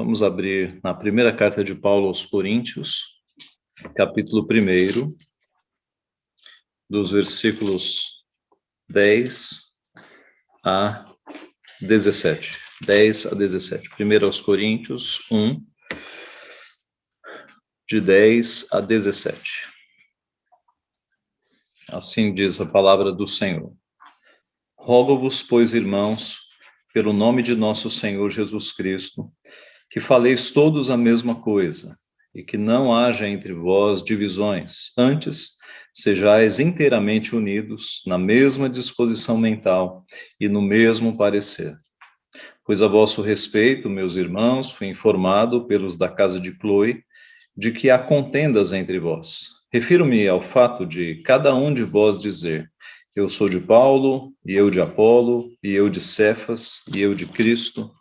Vamos abrir na primeira carta de Paulo aos Coríntios, capítulo 1, dos versículos 10 a 17. 10 a 17. 1 aos Coríntios 1, de 10 a 17. Assim diz a palavra do Senhor. Rogo-vos, pois, irmãos, pelo nome de nosso Senhor Jesus Cristo, que faleis todos a mesma coisa, e que não haja entre vós divisões, antes sejais inteiramente unidos na mesma disposição mental e no mesmo parecer. Pois a vosso respeito, meus irmãos, fui informado pelos da casa de Cloe, de que há contendas entre vós. Refiro-me ao fato de cada um de vós dizer: eu sou de Paulo, e eu de Apolo, e eu de Cefas, e eu de Cristo.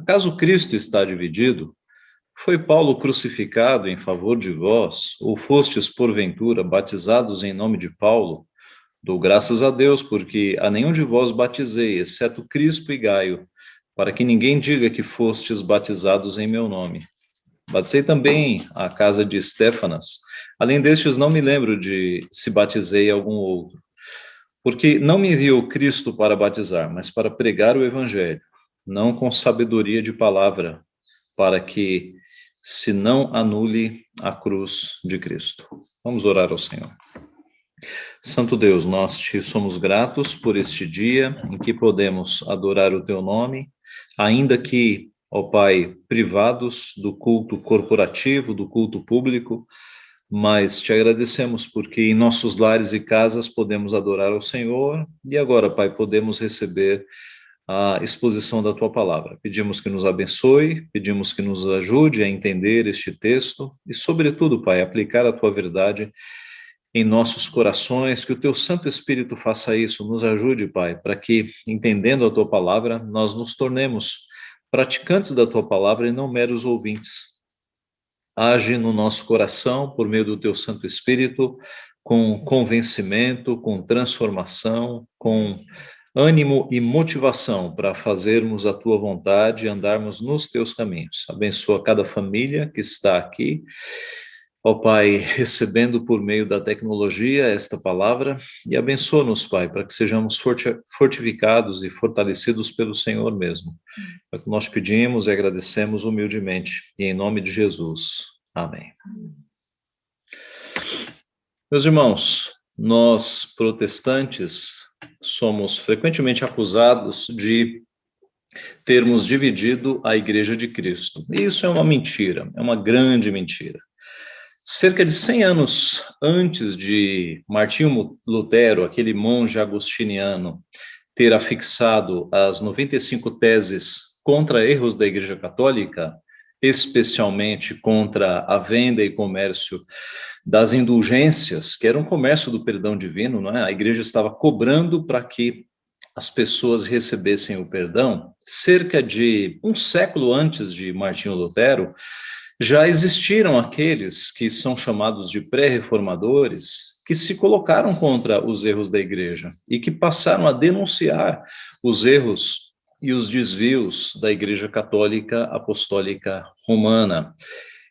Acaso Cristo está dividido? Foi Paulo crucificado em favor de vós, ou fostes, porventura, batizados em nome de Paulo? Dou graças a Deus, porque a nenhum de vós batizei, exceto Crispo e Gaio, para que ninguém diga que fostes batizados em meu nome. Batizei também a casa de Estéfanas. Além destes, não me lembro de se batizei algum outro. Porque não me enviou Cristo para batizar, mas para pregar o evangelho, não com sabedoria de palavra, para que se não anule a cruz de Cristo. Vamos orar ao Senhor. Santo Deus, nós te somos gratos por este dia em que podemos adorar o teu nome, ainda que, ó Pai, privados do culto corporativo, do culto público, mas te agradecemos porque em nossos lares e casas podemos adorar ao Senhor e agora, Pai, podemos receber a exposição da tua palavra. Pedimos que nos abençoe, pedimos que nos ajude a entender este texto e, sobretudo, Pai, aplicar a tua verdade em nossos corações, que o teu Santo Espírito faça isso, nos ajude, Pai, para que, entendendo a tua palavra, nós nos tornemos praticantes da tua palavra e não meros ouvintes. Age no nosso coração por meio do teu Santo Espírito, com convencimento, com transformação, com ânimo e motivação para fazermos a tua vontade e andarmos nos teus caminhos. Abençoa cada família que está aqui, ó Pai, recebendo por meio da tecnologia esta palavra, e abençoa-nos, Pai, para que sejamos fortificados e fortalecidos pelo Senhor mesmo. É o que nós pedimos e agradecemos humildemente, e em nome de Jesus. Amém. Meus irmãos, nós protestantes somos frequentemente acusados de termos dividido a Igreja de Cristo. E isso é uma mentira, é uma grande mentira. Cerca de 100 anos antes de Martinho Lutero, aquele monge agostiniano, ter afixado as 95 teses contra erros da Igreja Católica, especialmente contra a venda e comércio das indulgências, que era um comércio do perdão divino, não é? A Igreja estava cobrando para que as pessoas recebessem o perdão. Cerca de um século antes de Martinho Lutero, já existiram aqueles que são chamados de pré-reformadores, que se colocaram contra os erros da Igreja e que passaram a denunciar os erros e os desvios da Igreja Católica Apostólica Romana.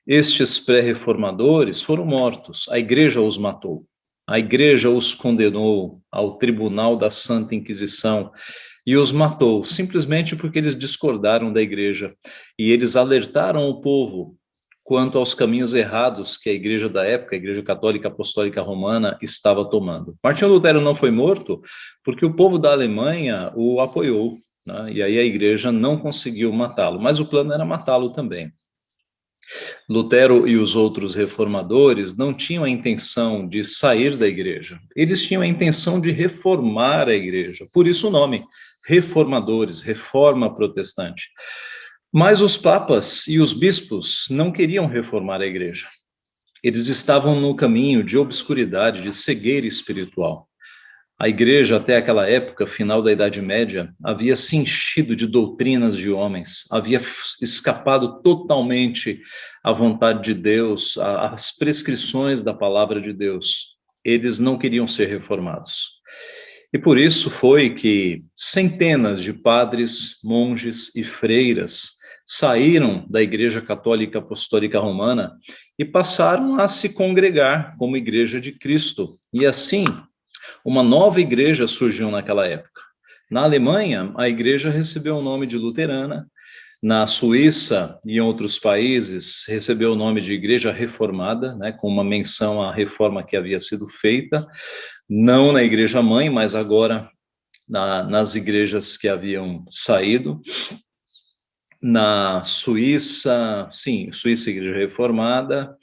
Estes pré-reformadores foram mortos, a Igreja os matou, a Igreja os condenou ao Tribunal da Santa Inquisição e os matou, simplesmente porque eles discordaram da Igreja e eles alertaram o povo quanto aos caminhos errados que a Igreja da época, a Igreja Católica Apostólica Romana, estava tomando. Martinho Lutero não foi morto porque o povo da Alemanha o apoiou, né? E aí a Igreja não conseguiu matá-lo, mas o plano era matá-lo também. Lutero e os outros reformadores não tinham a intenção de sair da Igreja, eles tinham a intenção de reformar a Igreja, por isso o nome, reformadores, reforma protestante. Mas os papas e os bispos não queriam reformar a Igreja. Eles estavam no caminho de obscuridade, de cegueira espiritual. A Igreja, até aquela época, final da Idade Média, havia se enchido de doutrinas de homens, havia escapado totalmente à vontade de Deus, às prescrições da palavra de Deus. Eles não queriam ser reformados. E por isso foi que centenas de padres, monges e freiras saíram da Igreja Católica Apostólica Romana e passaram a se congregar como Igreja de Cristo. E assim, uma nova igreja surgiu naquela época. Na Alemanha, a igreja recebeu o nome de luterana. Na Suíça e em outros países, recebeu o nome de Igreja Reformada, né, com uma menção à reforma que havia sido feita, não na Igreja Mãe, mas agora nas igrejas que haviam saído. Na Suíça, sim, Suíça, Igreja Reformada,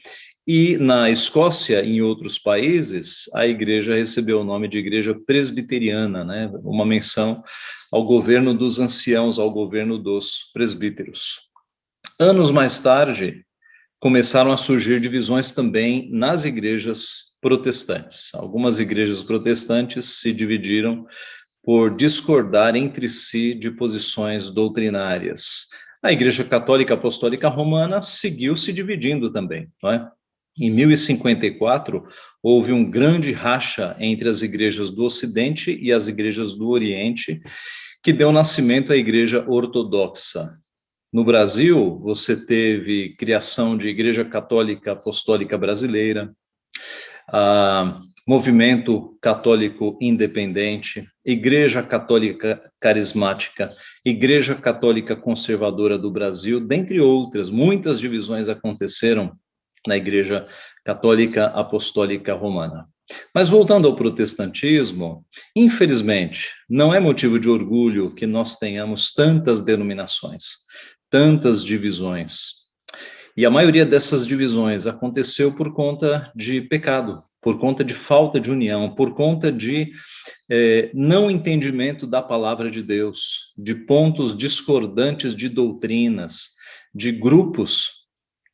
e na Escócia e em outros países, a igreja recebeu o nome de Igreja Presbiteriana, né, uma menção ao governo dos anciãos, ao governo dos presbíteros. Anos mais tarde, começaram a surgir divisões também nas igrejas protestantes. Algumas igrejas protestantes se dividiram por discordar entre si de posições doutrinárias. A Igreja Católica Apostólica Romana seguiu se dividindo também, não é? Em 1054, houve um grande racha entre as igrejas do Ocidente e as igrejas do Oriente, que deu nascimento à Igreja Ortodoxa. No Brasil, você teve criação de Igreja Católica Apostólica Brasileira, Movimento Católico Independente, Igreja Católica Carismática, Igreja Católica Conservadora do Brasil, dentre outras. Muitas divisões aconteceram na Igreja Católica Apostólica Romana. Mas voltando ao protestantismo, infelizmente, não é motivo de orgulho que nós tenhamos tantas denominações, tantas divisões. E a maioria dessas divisões aconteceu por conta de pecado, por conta de falta de união, por conta de não entendimento da palavra de Deus, de pontos discordantes de doutrinas, de grupos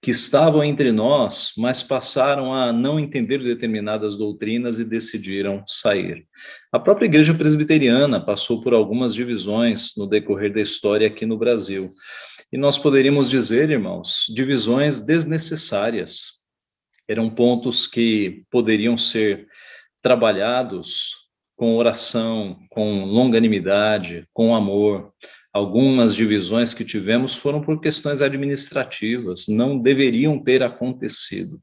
que estavam entre nós, mas passaram a não entender determinadas doutrinas e decidiram sair. A própria Igreja Presbiteriana passou por algumas divisões no decorrer da história aqui no Brasil. E nós poderíamos dizer, irmãos, divisões desnecessárias. Eram pontos que poderiam ser trabalhados com oração, com longanimidade, com amor. Algumas divisões que tivemos foram por questões administrativas, não deveriam ter acontecido.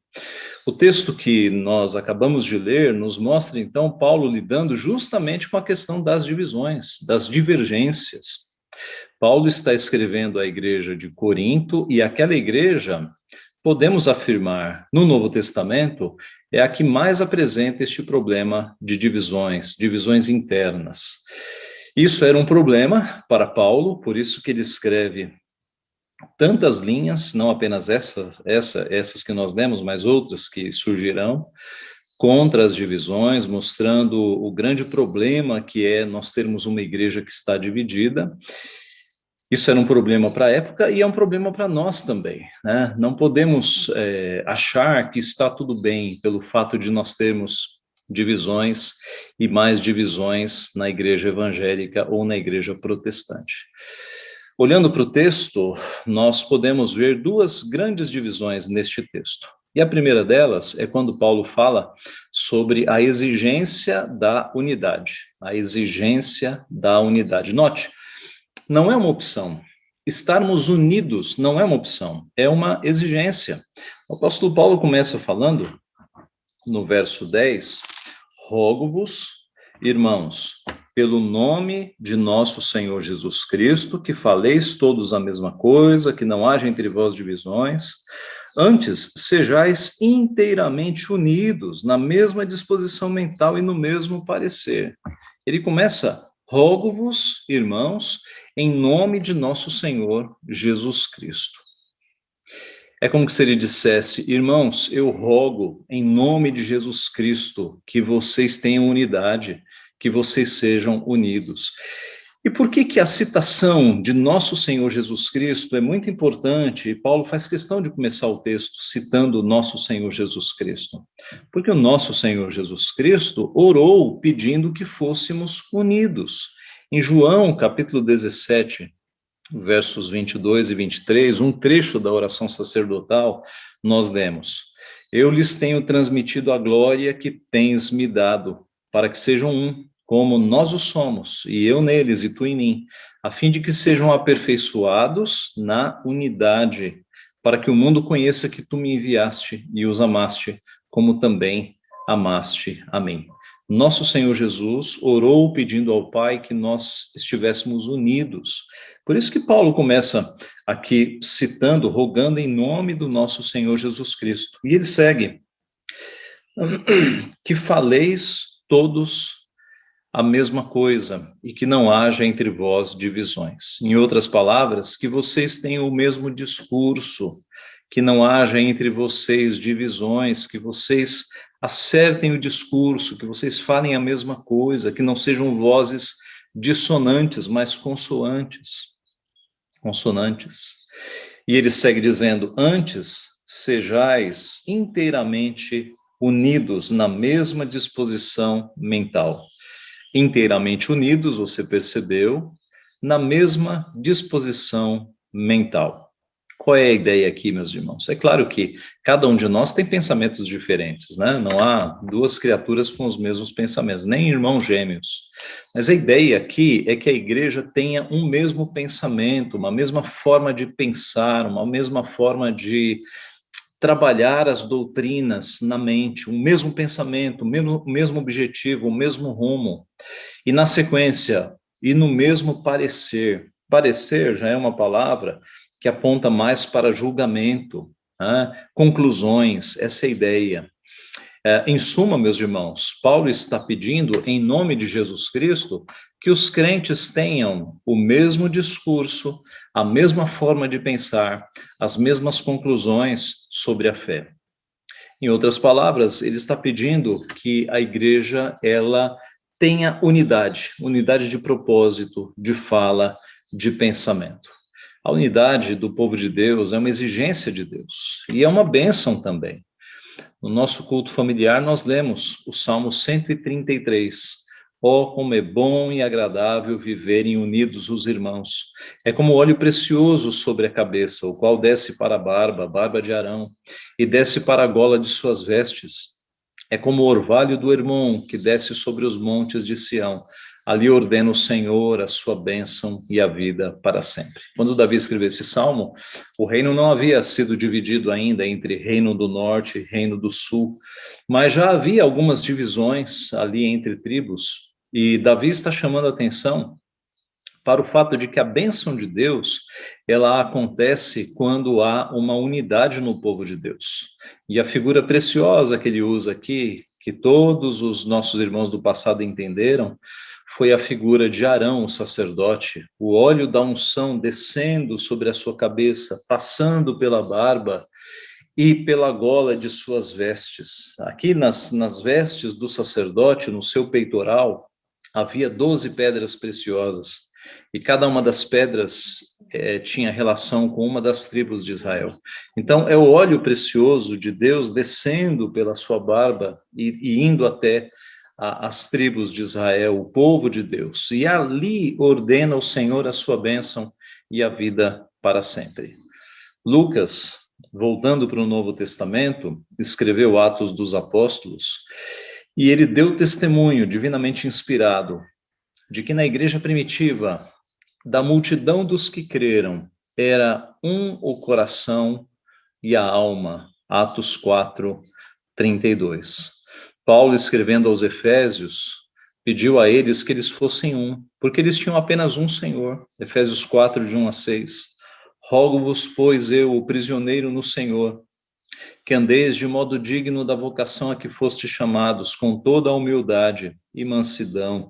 O texto que nós acabamos de ler nos mostra, então, Paulo lidando justamente com a questão das divisões, das divergências. Paulo está escrevendo à igreja de Corinto, e aquela igreja, podemos afirmar, no Novo Testamento, é a que mais apresenta este problema de divisões internas. Isso era um problema para Paulo, por isso que ele escreve tantas linhas, não apenas essas que nós demos, mas outras que surgirão, contra as divisões, mostrando o grande problema que é nós termos uma igreja que está dividida. Isso era um problema para a época e é um problema para nós também, né? Não podemos achar que está tudo bem pelo fato de nós termos divisões e mais divisões na igreja evangélica ou na igreja protestante. Olhando para o texto, nós podemos ver duas grandes divisões neste texto. E a primeira delas é quando Paulo fala sobre a exigência da unidade. A exigência da unidade. Note, não é uma opção. Estarmos unidos não é uma opção, é uma exigência. O apóstolo Paulo começa falando, no verso 10, rogo-vos, irmãos, pelo nome de nosso Senhor Jesus Cristo, que faleis todos a mesma coisa, que não haja entre vós divisões, antes sejais inteiramente unidos, na mesma disposição mental e no mesmo parecer. Ele começa, rogo-vos, irmãos, em nome de nosso Senhor Jesus Cristo. É como se ele dissesse, irmãos, eu rogo em nome de Jesus Cristo que vocês tenham unidade, que vocês sejam unidos. E por que a citação de nosso Senhor Jesus Cristo é muito importante? E Paulo faz questão de começar o texto citando nosso Senhor Jesus Cristo. Porque o nosso Senhor Jesus Cristo orou pedindo que fôssemos unidos. Em João, capítulo 17, versos 22 e 23, um trecho da oração sacerdotal, nós lemos: eu lhes tenho transmitido a glória que tens me dado, para que sejam um, como nós o somos, e eu neles e tu em mim, a fim de que sejam aperfeiçoados na unidade, para que o mundo conheça que tu me enviaste e os amaste, como também amaste a mim. Nosso Senhor Jesus orou pedindo ao Pai que nós estivéssemos unidos. Por isso que Paulo começa aqui citando, rogando em nome do nosso Senhor Jesus Cristo. E ele segue: que faleis todos a mesma coisa e que não haja entre vós divisões. Em outras palavras, que vocês tenham o mesmo discurso, que não haja entre vocês divisões, que vocês acertem o discurso, que vocês falem a mesma coisa, que não sejam vozes dissonantes, mas consoantes. E ele segue dizendo: antes sejais inteiramente unidos na mesma disposição mental. Inteiramente unidos, você percebeu, na mesma disposição mental. Qual é a ideia aqui, meus irmãos? É claro que cada um de nós tem pensamentos diferentes, né? Não há duas criaturas com os mesmos pensamentos, nem irmãos gêmeos. Mas a ideia aqui é que a igreja tenha um mesmo pensamento, uma mesma forma de pensar, uma mesma forma de trabalhar as doutrinas na mente, o mesmo pensamento, o mesmo objetivo, o mesmo rumo. E na sequência, e no mesmo parecer. Parecer já é uma palavra que aponta mais para julgamento, né? Conclusões, essa é a ideia. Em suma, meus irmãos, Paulo está pedindo, em nome de Jesus Cristo, que os crentes tenham o mesmo discurso, a mesma forma de pensar, as mesmas conclusões sobre a fé. Em outras palavras, ele está pedindo que a igreja, ela tenha unidade de propósito, de fala, de pensamento. A unidade do povo de Deus é uma exigência de Deus e é uma bênção também. No nosso culto familiar, nós lemos o Salmo 133. Oh, como é bom e agradável viverem unidos os irmãos. É como óleo precioso sobre a cabeça, o qual desce para a barba de Arão, e desce para a gola de suas vestes. É como o orvalho do Hermon, que desce sobre os montes de Sião. Ali ordena o Senhor a sua bênção e a vida para sempre. Quando Davi escreveu esse salmo, o reino não havia sido dividido ainda entre reino do norte e reino do sul, mas já havia algumas divisões ali entre tribos, e Davi está chamando a atenção para o fato de que a bênção de Deus, ela acontece quando há uma unidade no povo de Deus. E a figura preciosa que ele usa aqui, que todos os nossos irmãos do passado entenderam, foi a figura de Arão, o sacerdote, o óleo da unção descendo sobre a sua cabeça, passando pela barba e pela gola de suas vestes. Aqui nas vestes do sacerdote, no seu peitoral, havia 12 pedras preciosas, e cada uma das pedras tinha relação com uma das tribos de Israel. Então, é o óleo precioso de Deus descendo pela sua barba e indo até as tribos de Israel, o povo de Deus, e ali ordena o Senhor a sua bênção e a vida para sempre. Lucas, voltando para o Novo Testamento, escreveu Atos dos Apóstolos, e ele deu testemunho, divinamente inspirado, de que na igreja primitiva, da multidão dos que creram, era um o coração e a alma. Atos 4, 32. Paulo, escrevendo aos Efésios, pediu a eles que eles fossem um, porque eles tinham apenas um Senhor. Efésios 4, de 1 a 6. Rogo-vos, pois eu, o prisioneiro no Senhor, que andeis de modo digno da vocação a que fostes chamados, com toda a humildade e mansidão,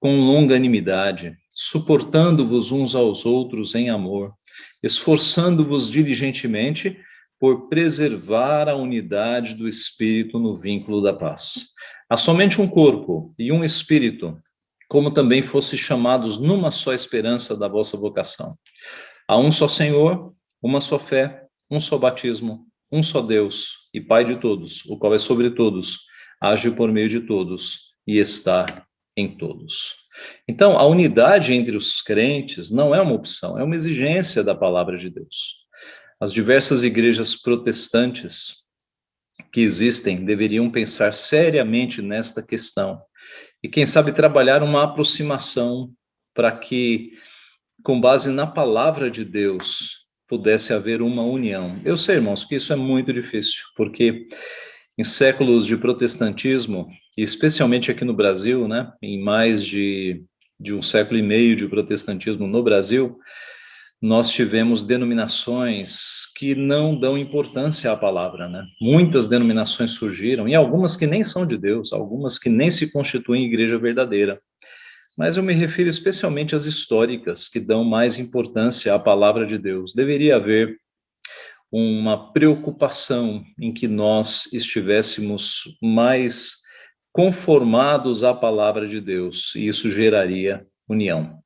com longanimidade, suportando-vos uns aos outros em amor, esforçando-vos diligentemente por preservar a unidade do Espírito no vínculo da paz. Há somente um corpo e um Espírito, como também fostes chamados numa só esperança da vossa vocação. Há um só Senhor, uma só fé, um só batismo, um só Deus e Pai de todos, o qual é sobre todos, age por meio de todos e está em todos. Então, a unidade entre os crentes não é uma opção, é uma exigência da palavra de Deus. As diversas igrejas protestantes que existem deveriam pensar seriamente nesta questão e quem sabe trabalhar uma aproximação para que, com base na palavra de Deus, pudesse haver uma união. Eu sei, irmãos, que isso é muito difícil, porque em séculos de protestantismo, e especialmente aqui no Brasil, né, em mais de um século e meio de protestantismo no Brasil, nós tivemos denominações que não dão importância à palavra, né? Muitas denominações surgiram, e algumas que nem são de Deus, algumas que nem se constituem igreja verdadeira. Mas eu me refiro especialmente às históricas, que dão mais importância à palavra de Deus. Deveria haver uma preocupação em que nós estivéssemos mais conformados à palavra de Deus, e isso geraria união.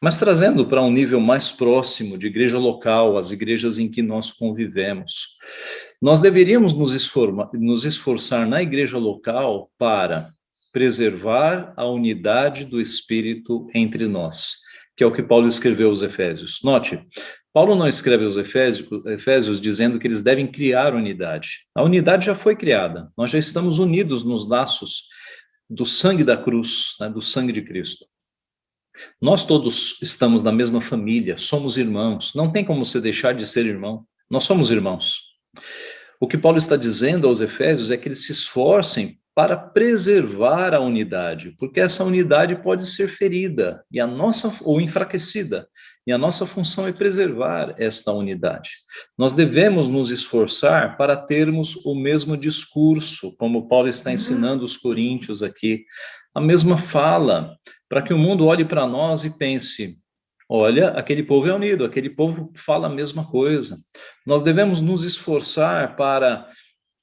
Mas trazendo para um nível mais próximo de igreja local, as igrejas em que nós convivemos, nós deveríamos nos esforçar na igreja local para preservar a unidade do Espírito entre nós, que é o que Paulo escreveu aos Efésios. Note, Paulo não escreve aos Efésios dizendo que eles devem criar unidade. A unidade já foi criada, nós já estamos unidos nos laços do sangue da cruz, né, do sangue de Cristo. Nós todos estamos na mesma família, somos irmãos, não tem como você deixar de ser irmão, nós somos irmãos. O que Paulo está dizendo aos Efésios é que eles se esforcem para preservar a unidade, porque essa unidade pode ser ferida ou enfraquecida, e a nossa função é preservar esta unidade. Nós devemos nos esforçar para termos o mesmo discurso, como Paulo está ensinando os coríntios aqui, a mesma fala, para que o mundo olhe para nós e pense: olha, aquele povo é unido, aquele povo fala a mesma coisa. Nós devemos nos esforçar para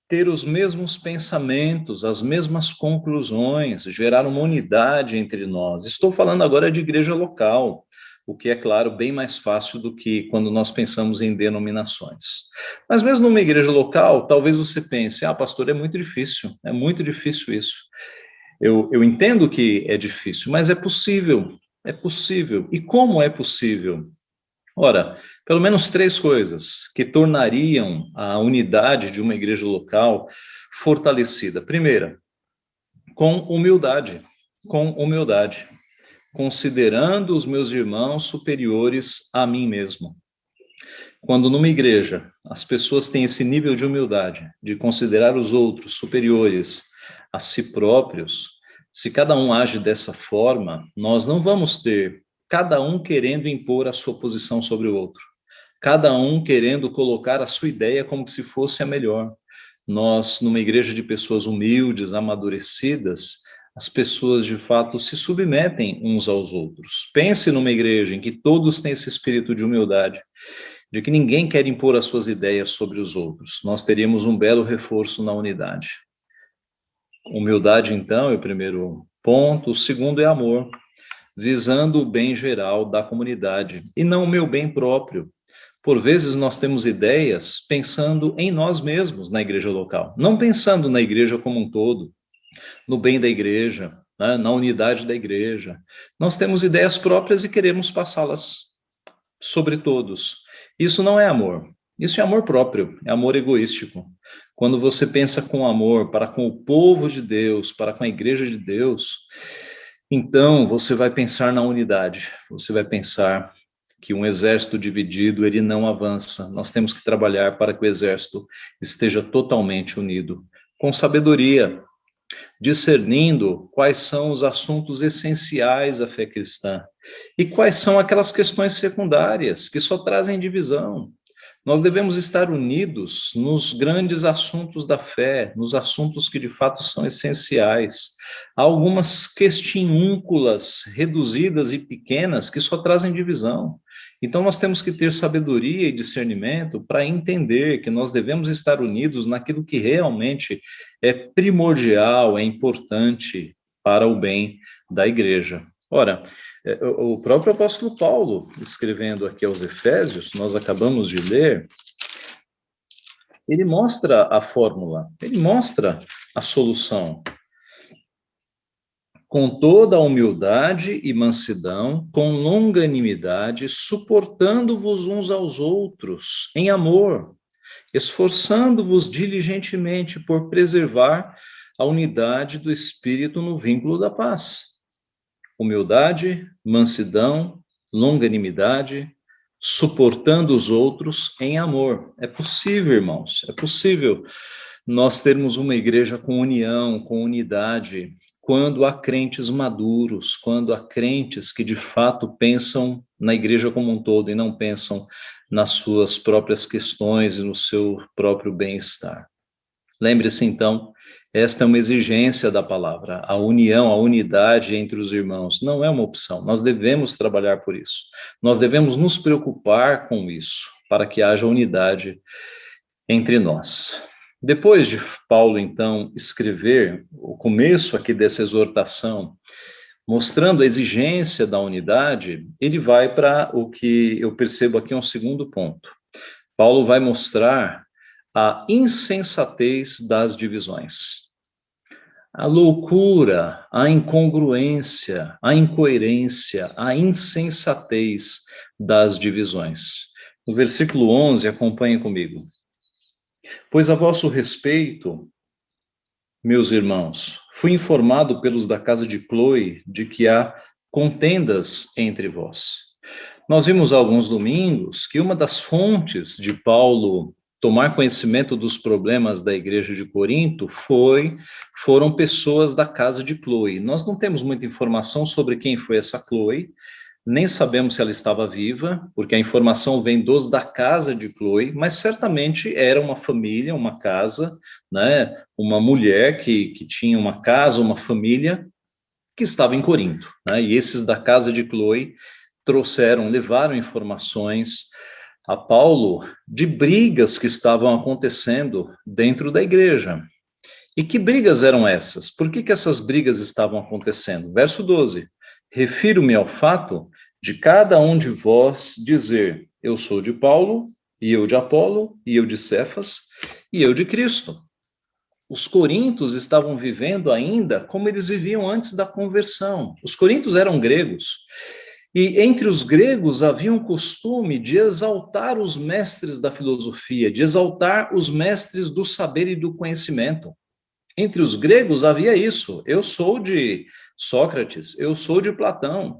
ter os mesmos pensamentos, as mesmas conclusões, gerar uma unidade entre nós. Estou falando agora de igreja local, o que é, claro, bem mais fácil do que quando nós pensamos em denominações. Mas mesmo numa igreja local, talvez você pense: ah, pastor, é muito difícil isso. Eu entendo que é difícil, mas é possível. É possível. E como é possível? Ora, pelo menos 3 coisas que tornariam a unidade de uma igreja local fortalecida. Primeira, com humildade. Com humildade. Considerando os meus irmãos superiores a mim mesmo. Quando numa igreja as pessoas têm esse nível de humildade, de considerar os outros superiores a si próprios, se cada um age dessa forma, nós não vamos ter cada um querendo impor a sua posição sobre o outro, cada um querendo colocar a sua ideia como se fosse a melhor. Nós, numa igreja de pessoas humildes, amadurecidas, as pessoas de fato se submetem uns aos outros. Pense numa igreja em que todos têm esse espírito de humildade, de que ninguém quer impor as suas ideias sobre os outros. Nós teríamos um belo reforço na unidade. Humildade, então, é o primeiro ponto. O segundo é amor, visando o bem geral da comunidade e não o meu bem próprio. Por vezes nós temos ideias pensando em nós mesmos na igreja local, não pensando na igreja como um todo, no bem da igreja, né, na unidade da igreja. Nós temos ideias próprias e queremos passá-las sobre todos. Isso não é amor. Isso é amor próprio, é amor egoístico. Quando você pensa com amor para com o povo de Deus, para com a igreja de Deus, então você vai pensar na unidade, você vai pensar que um exército dividido, ele não avança. Nós temos que trabalhar para que o exército esteja totalmente unido, com sabedoria, discernindo quais são os assuntos essenciais à fé cristã e quais são aquelas questões secundárias que só trazem divisão. Nós devemos estar unidos nos grandes assuntos da fé, nos assuntos que de fato são essenciais. Há algumas questiúnculas reduzidas e pequenas que só trazem divisão. Então nós temos que ter sabedoria e discernimento para entender que nós devemos estar unidos naquilo que realmente é primordial, é importante para o bem da igreja. Ora, o próprio apóstolo Paulo, escrevendo aqui aos Efésios, nós acabamos de ler, ele mostra a fórmula, ele mostra a solução. Com toda a humildade e mansidão, com longanimidade, suportando-vos uns aos outros, em amor, esforçando-vos diligentemente por preservar a unidade do Espírito no vínculo da paz. Humildade, mansidão, longanimidade, suportando os outros em amor. É possível, irmãos, é possível nós termos uma igreja com união, com unidade, quando há crentes maduros, quando há crentes que de fato pensam na igreja como um todo e não pensam nas suas próprias questões e no seu próprio bem-estar. Lembre-se, então, esta é uma exigência da palavra. A união, a unidade entre os irmãos não é uma opção. Nós devemos trabalhar por isso. Nós devemos nos preocupar com isso, para que haja unidade entre nós. Depois de Paulo, então, escrever o começo aqui dessa exortação, mostrando a exigência da unidade, ele vai para o que eu percebo aqui um segundo ponto. Paulo vai mostrar a insensatez das divisões. A loucura, a incongruência, a incoerência, a insensatez das divisões. No versículo 11, acompanhe comigo. Pois a vosso respeito, meus irmãos, fui informado pelos da casa de Cloe de que há contendas entre vós. Nós vimos há alguns domingos que uma das fontes de Paulo tomar conhecimento dos problemas da igreja de Corinto foram pessoas da casa de Cloe. Nós não temos muita informação sobre quem foi essa Cloe, nem sabemos se ela estava viva, porque a informação vem dos da casa de Cloe, mas certamente era uma família, uma casa, né, uma mulher que tinha uma casa, uma família que estava em Corinto, né, e esses da casa de Cloe levaram informações a Paulo de brigas que estavam acontecendo dentro da igreja. E que brigas eram essas? Por que essas brigas estavam acontecendo? Verso 12. Refiro-me ao fato de cada um de vós dizer, eu sou de Paulo, e eu de Apolo, e eu de Cefas, e eu de Cristo. Os coríntios estavam vivendo ainda como eles viviam antes da conversão. Os coríntios eram gregos. E entre os gregos havia um costume de exaltar os mestres da filosofia, de exaltar os mestres do saber e do conhecimento. Entre os gregos havia isso. Eu sou de Sócrates, eu sou de Platão.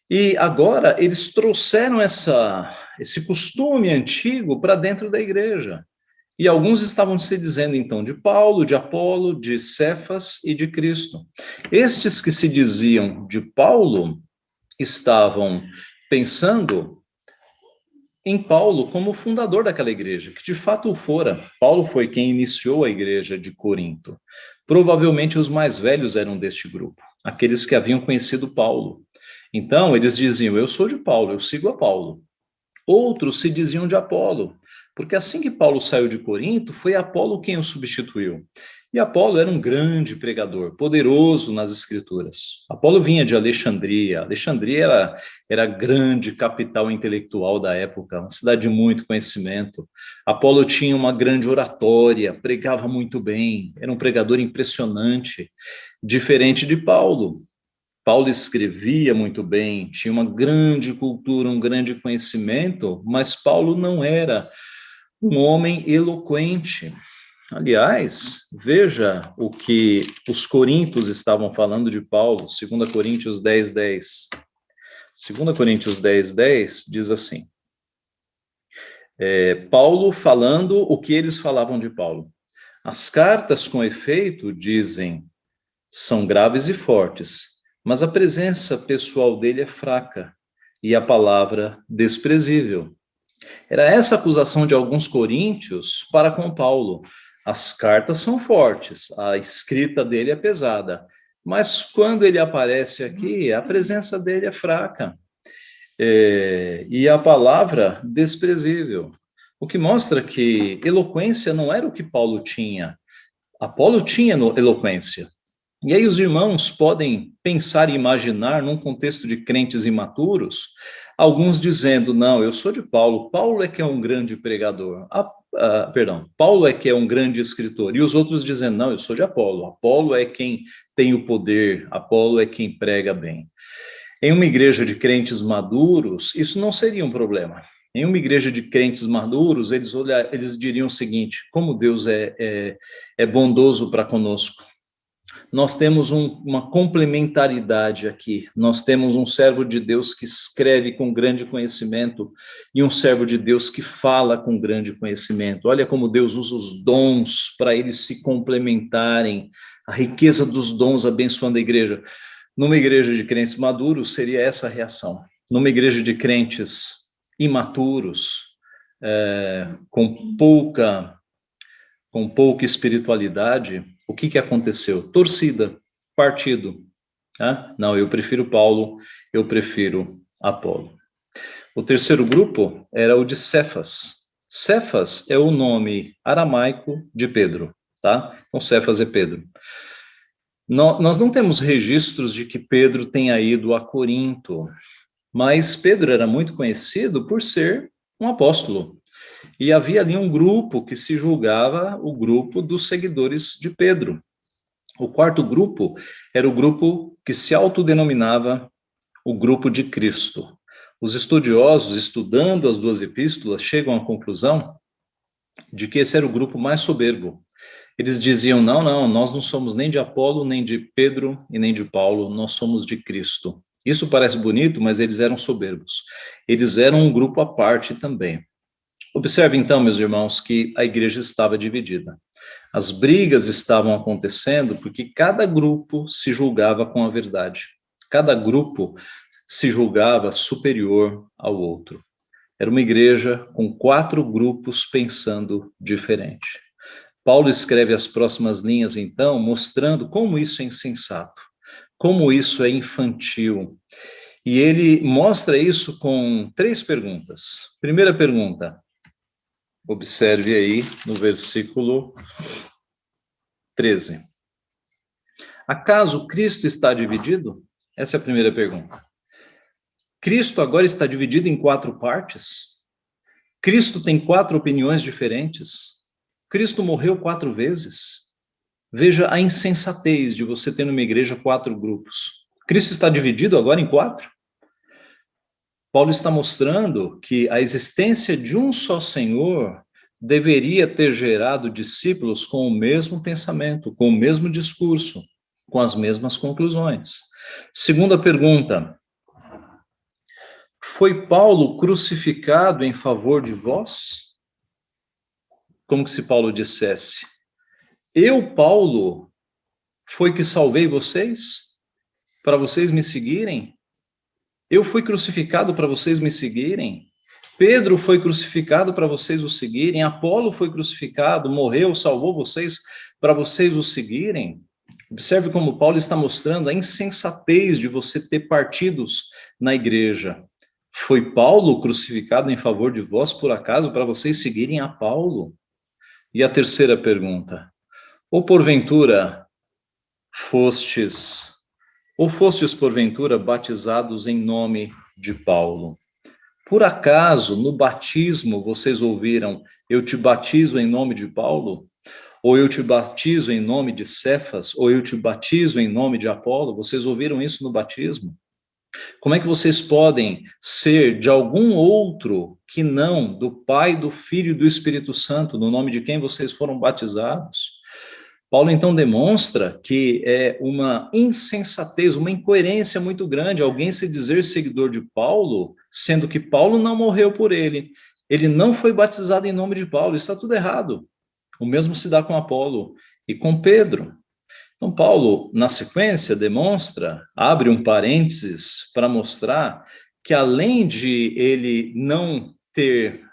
E agora eles trouxeram esse costume antigo para dentro da igreja. E alguns estavam se dizendo, então, de Paulo, de Apolo, de Cefas e de Cristo. Estes que se diziam de Paulo estavam pensando em Paulo como fundador daquela igreja, que de fato o fora. Paulo foi quem iniciou a igreja de Corinto. Provavelmente os mais velhos eram deste grupo, aqueles que haviam conhecido Paulo. Então, eles diziam, eu sou de Paulo, eu sigo a Paulo. Outros se diziam de Apolo, porque assim que Paulo saiu de Corinto, foi Apolo quem o substituiu. E Apolo era um grande pregador, poderoso nas escrituras. Apolo vinha de Alexandria. Alexandria era a grande capital intelectual da época, uma cidade de muito conhecimento. Apolo tinha uma grande oratória, pregava muito bem, era um pregador impressionante, diferente de Paulo. Paulo escrevia muito bem, tinha uma grande cultura, um grande conhecimento, mas Paulo não era um homem eloquente. Aliás, veja o que os coríntios estavam falando de Paulo, 2 Coríntios 10:10. 2 Coríntios 10:10 diz assim, Paulo falando o que eles falavam de Paulo. As cartas, com efeito, dizem, são graves e fortes, mas a presença pessoal dele é fraca e a palavra desprezível. Era essa a acusação de alguns coríntios para com Paulo. As cartas são fortes, a escrita dele é pesada, mas quando ele aparece aqui, a presença dele é fraca. E a palavra desprezível. O que mostra que eloquência não era o que Paulo tinha. Apolo tinha eloquência. E aí os irmãos podem pensar e imaginar, num contexto de crentes imaturos, alguns dizendo, não, eu sou de Paulo, Paulo é que é um grande pregador, Paulo é que é um grande escritor, e os outros dizendo, não, eu sou de Apolo, Apolo é quem tem o poder, Apolo é quem prega bem. Em uma igreja de crentes maduros, isso não seria um problema. Em uma igreja de crentes maduros, eles diriam o seguinte, como Deus é bondoso para conosco. nós temos uma complementaridade aqui. Nós temos um servo de Deus que escreve com grande conhecimento e um servo de Deus que fala com grande conhecimento. Olha como Deus usa os dons para eles se complementarem, a riqueza dos dons abençoando a igreja. Numa igreja de crentes maduros, seria essa a reação. Numa igreja de crentes imaturos, com pouca espiritualidade, o que aconteceu? Torcida, partido. Não, eu prefiro Paulo, eu prefiro Apolo. O terceiro grupo era o de Cefas. Cefas é o nome aramaico de Pedro, tá? Então, Cefas é Pedro. Nós não temos registros de que Pedro tenha ido a Corinto, mas Pedro era muito conhecido por ser um apóstolo. E havia ali um grupo que se julgava o grupo dos seguidores de Pedro. O quarto grupo era o grupo que se autodenominava o grupo de Cristo. Os estudiosos, estudando as duas epístolas, chegam à conclusão de que esse era o grupo mais soberbo. Eles diziam, não, nós não somos nem de Apolo, nem de Pedro e nem de Paulo, nós somos de Cristo. Isso parece bonito, mas eles eram soberbos. Eles eram um grupo à parte também. Observe então, meus irmãos, que a igreja estava dividida. As brigas estavam acontecendo porque cada grupo se julgava com a verdade. Cada grupo se julgava superior ao outro. Era uma igreja com 4 grupos pensando diferente. Paulo escreve as próximas linhas, então, mostrando como isso é insensato, como isso é infantil. E ele mostra isso com 3 perguntas. Primeira pergunta, observe aí no versículo 13. Acaso Cristo está dividido? Essa é a primeira pergunta. Cristo agora está dividido em 4 partes? Cristo tem 4 opiniões diferentes? Cristo morreu 4 vezes? Veja a insensatez de você ter numa igreja 4 grupos. Cristo está dividido agora em 4? Paulo está mostrando que a existência de um só Senhor deveria ter gerado discípulos com o mesmo pensamento, com o mesmo discurso, com as mesmas conclusões. Segunda pergunta, foi Paulo crucificado em favor de vós? Como que se Paulo dissesse, eu, Paulo, foi que salvei vocês, para vocês me seguirem? Eu fui crucificado para vocês me seguirem? Pedro foi crucificado para vocês o seguirem? Apolo foi crucificado, morreu, salvou vocês para vocês o seguirem? Observe como Paulo está mostrando a insensatez de você ter partidos na igreja. Foi Paulo crucificado em favor de vós, por acaso, para vocês seguirem a Paulo? E a terceira pergunta, ou fostes porventura batizados em nome de Paulo? Por acaso, no batismo, vocês ouviram, eu te batizo em nome de Paulo? Ou eu te batizo em nome de Cefas? Ou eu te batizo em nome de Apolo? Vocês ouviram isso no batismo? Como é que vocês podem ser de algum outro que não do Pai, do Filho e do Espírito Santo, no nome de quem vocês foram batizados? Paulo, então, demonstra que é uma insensatez, uma incoerência muito grande alguém se dizer seguidor de Paulo, sendo que Paulo não morreu por ele, ele não foi batizado em nome de Paulo, está tudo errado. O mesmo se dá com Apolo e com Pedro. Então, Paulo, na sequência, demonstra, abre um parênteses para mostrar que além de ele não ter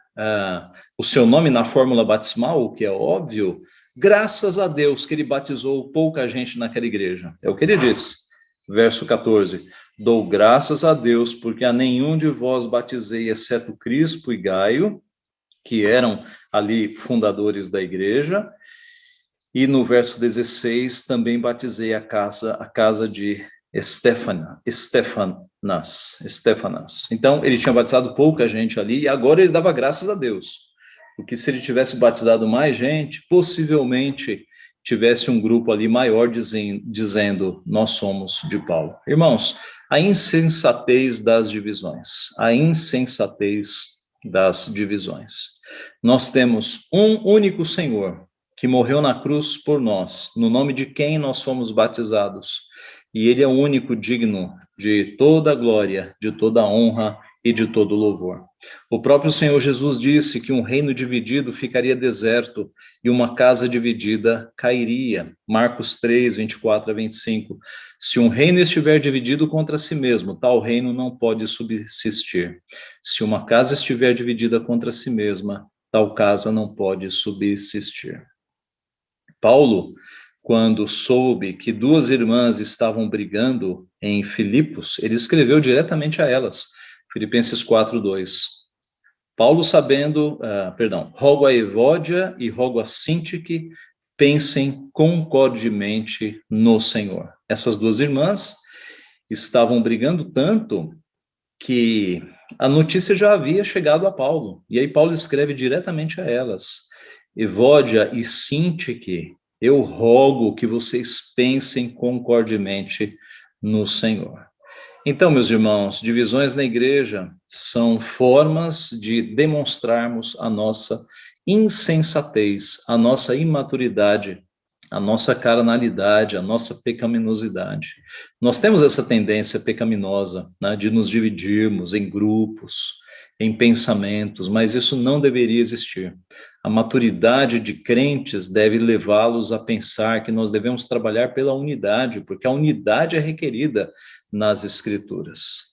o seu nome na fórmula batismal, o que é óbvio, graças a Deus que ele batizou pouca gente naquela igreja. É o que ele diz, verso 14. Dou graças a Deus, porque a nenhum de vós batizei, exceto Crispo e Gaio, que eram ali fundadores da igreja. E no verso 16, também batizei a casa de Estefanas. Então, ele tinha batizado pouca gente ali, e agora ele dava graças a Deus. Porque se ele tivesse batizado mais gente, possivelmente tivesse um grupo ali maior dizendo, nós somos de Paulo. Irmãos, a insensatez das divisões, a insensatez das divisões. Nós temos um único Senhor, que morreu na cruz por nós, no nome de quem nós fomos batizados. E ele é o único digno de toda a glória, de toda a honra e de todo louvor. O próprio Senhor Jesus disse que um reino dividido ficaria deserto e uma casa dividida cairia. Marcos 3, 24 a 25. Se um reino estiver dividido contra si mesmo, tal reino não pode subsistir. Se uma casa estiver dividida contra si mesma, tal casa não pode subsistir. Paulo, quando soube que duas irmãs estavam brigando em Filipos, ele escreveu diretamente a elas, Filipenses 4:2. Paulo rogo a Evódia e rogo a Sintique, pensem concordemente no Senhor. Essas duas irmãs estavam brigando tanto que a notícia já havia chegado a Paulo, e aí Paulo escreve diretamente a elas, Evódia e Sintique, eu rogo que vocês pensem concordemente no Senhor. Então, meus irmãos, divisões na igreja são formas de demonstrarmos a nossa insensatez, a nossa imaturidade, a nossa carnalidade, a nossa pecaminosidade. Nós temos essa tendência pecaminosa, né, de nos dividirmos em grupos, em pensamentos, mas isso não deveria existir. A maturidade de crentes deve levá-los a pensar que nós devemos trabalhar pela unidade, porque a unidade é requerida nas Escrituras.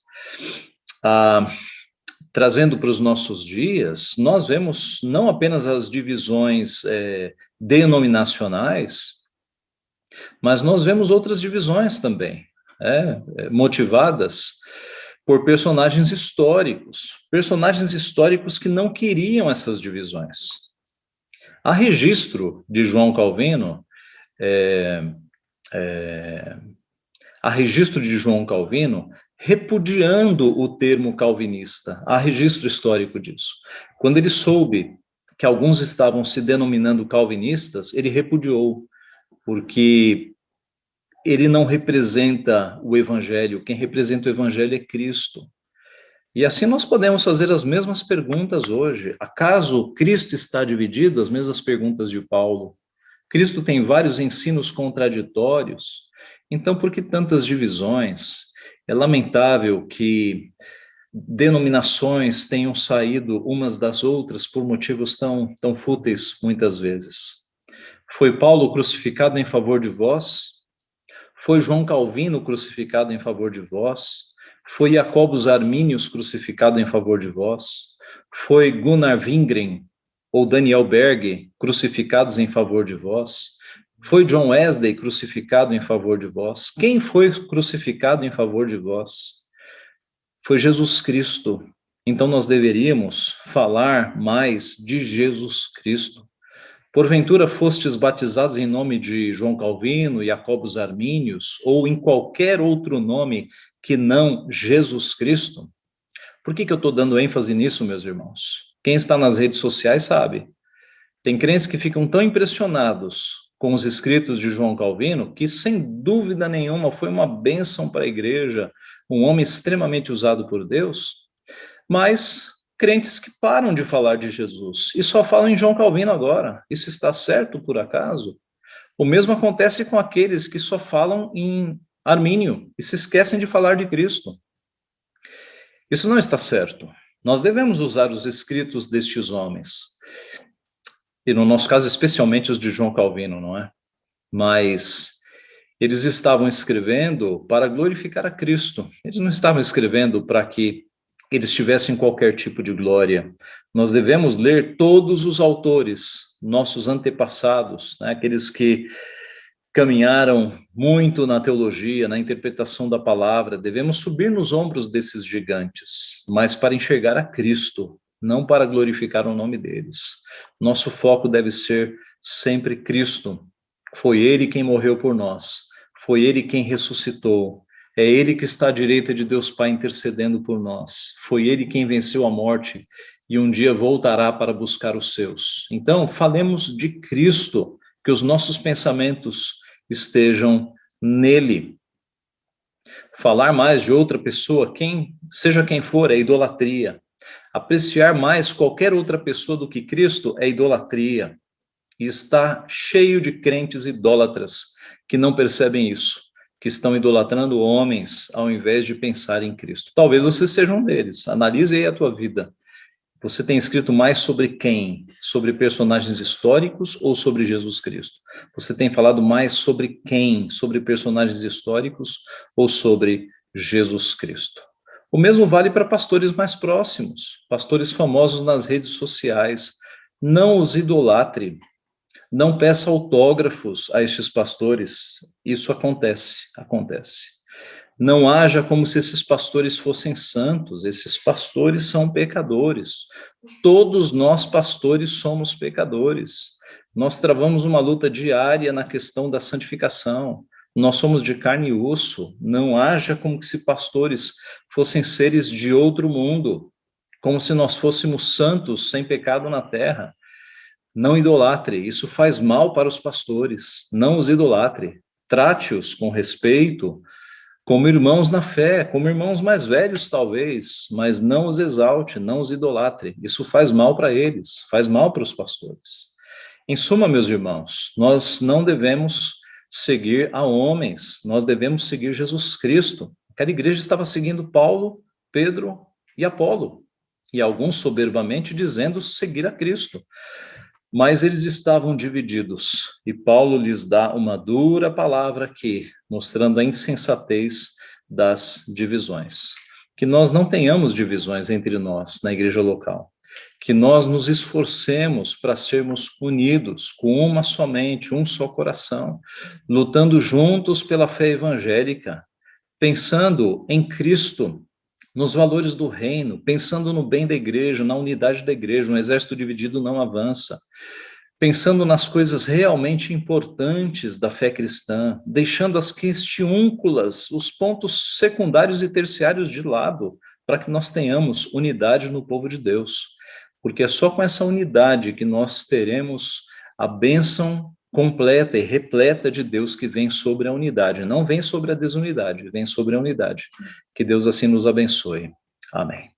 Trazendo para os nossos dias, nós vemos não apenas as divisões denominacionais, mas nós vemos outras divisões também, motivadas por personagens históricos que não queriam essas divisões. Há registro de João Calvino, repudiando o termo calvinista. Há registro histórico disso. Quando ele soube que alguns estavam se denominando calvinistas, ele repudiou, porque ele não representa o evangelho, quem representa o evangelho é Cristo. E assim nós podemos fazer as mesmas perguntas hoje. Acaso Cristo está dividido? As mesmas perguntas de Paulo. Cristo tem vários ensinos contraditórios. Então, por que tantas divisões? É lamentável que denominações tenham saído umas das outras por motivos tão fúteis, muitas vezes. Foi Paulo crucificado em favor de vós? Foi João Calvino crucificado em favor de vós? Foi Jacobus Arminius crucificado em favor de vós? Foi Gunnar Wingren ou Daniel Berg crucificados em favor de vós? Foi John Wesley crucificado em favor de vós? Quem foi crucificado em favor de vós? Foi Jesus Cristo. Então nós deveríamos falar mais de Jesus Cristo. Porventura fostes batizados em nome de João Calvino, Jacobus Arminius, ou em qualquer outro nome que não Jesus Cristo? Por que eu estou dando ênfase nisso, meus irmãos? Quem está nas redes sociais sabe. Tem crentes que ficam tão impressionados com os escritos de João Calvino, que sem dúvida nenhuma foi uma bênção para a igreja, um homem extremamente usado por Deus, mas crentes que param de falar de Jesus e só falam em João Calvino agora. Isso está certo, por acaso? O mesmo acontece com aqueles que só falam em Armínio e se esquecem de falar de Cristo. Isso não está certo. Nós devemos usar os escritos destes homens, e no nosso caso, especialmente os de João Calvino, não é? Mas eles estavam escrevendo para glorificar a Cristo. Eles não estavam escrevendo para que eles tivessem qualquer tipo de glória. Nós devemos ler todos os autores, nossos antepassados, né? Aqueles que caminharam muito na teologia, na interpretação da palavra. Devemos subir nos ombros desses gigantes, mas para enxergar a Cristo, não para glorificar o nome deles. Nosso foco deve ser sempre Cristo. Foi Ele quem morreu por nós. Foi Ele quem ressuscitou. É Ele que está à direita de Deus Pai intercedendo por nós. Foi Ele quem venceu a morte e um dia voltará para buscar os seus. Então, falemos de Cristo, que os nossos pensamentos estejam nele. Falar mais de outra pessoa, seja quem for, é idolatria. Apreciar mais qualquer outra pessoa do que Cristo é idolatria. E está cheio de crentes idólatras que não percebem isso, que estão idolatrando homens ao invés de pensar em Cristo. Talvez você seja um deles. Analise aí a tua vida. Você tem escrito mais sobre quem? Sobre personagens históricos ou sobre Jesus Cristo? Você tem falado mais sobre quem? Sobre personagens históricos ou sobre Jesus Cristo? O mesmo vale para pastores mais próximos, pastores famosos nas redes sociais. Não os idolatre, não peça autógrafos a estes pastores. Isso acontece. Não haja como se esses pastores fossem santos, esses pastores são pecadores. Todos nós, pastores, somos pecadores. Nós travamos uma luta diária na questão da santificação. Nós somos de carne e osso. Não haja como se pastores fossem seres de outro mundo, como se nós fôssemos santos sem pecado na terra. Não idolatre, isso faz mal para os pastores. Não os idolatre. Trate-os com respeito, como irmãos na fé, como irmãos mais velhos talvez, mas não os exalte, não os idolatre. Isso faz mal para eles, faz mal para os pastores. Em suma, meus irmãos, nós não devemos seguir a homens, nós devemos seguir Jesus Cristo. Aquela igreja estava seguindo Paulo, Pedro e Apolo, e alguns soberbamente dizendo seguir a Cristo. Mas eles estavam divididos, e Paulo lhes dá uma dura palavra aqui, mostrando a insensatez das divisões. Que nós não tenhamos divisões entre nós na igreja local, que nós nos esforcemos para sermos unidos com uma só mente, um só coração, lutando juntos pela fé evangélica, pensando em Cristo, nos valores do reino, pensando no bem da igreja, na unidade da igreja. Um exército dividido não avança. Pensando nas coisas realmente importantes da fé cristã, deixando as questiúnculas, os pontos secundários e terciários de lado, para que nós tenhamos unidade no povo de Deus. Porque é só com essa unidade que nós teremos a bênção completa e repleta de Deus que vem sobre a unidade. Não vem sobre a desunidade, vem sobre a unidade. Que Deus assim nos abençoe. Amém.